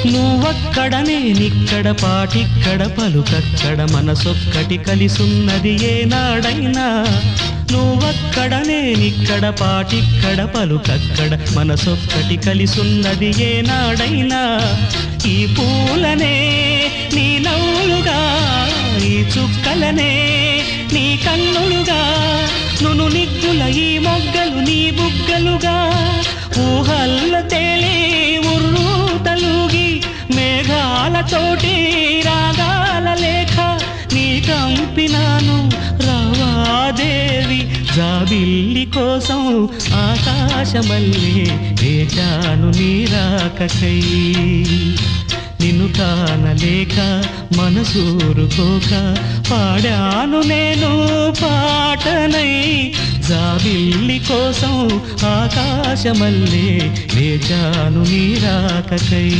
నువ్వక్కడ నేనిక్కడ పాటిక్కడ పలుకక్కడ మనసొక్కటి కలిసున్నది ఏనాడైనా నువ్వక్కడ నేనిక్కడ పాటిక్కడ పలుకక్కడ మనసొక్కటి కలిసున్నది ఏనాడైనా ఈ పూలనే నీ నవ్వులుగా ఈ చుక్కలనే నీ కన్నులుగా నును నిగ్గుల ఈ మొగ్గలు నీ బుగ్గలుగా ఊహల్ల తేలి ఉర్రు తలుగి మేఘాలతోటి రాగాల లేఖ నీ కంపినాను రావాదేవి జాబిల్లి కోసం ఆకాశమల్లే వేచాను నీ రాకకై నిన్ను కానలేక మనసూరుకోక పాడాను నేను పాటనై జాబిల్లి కోసం ఆకాశమల్లే వేచాను నీ రాకకై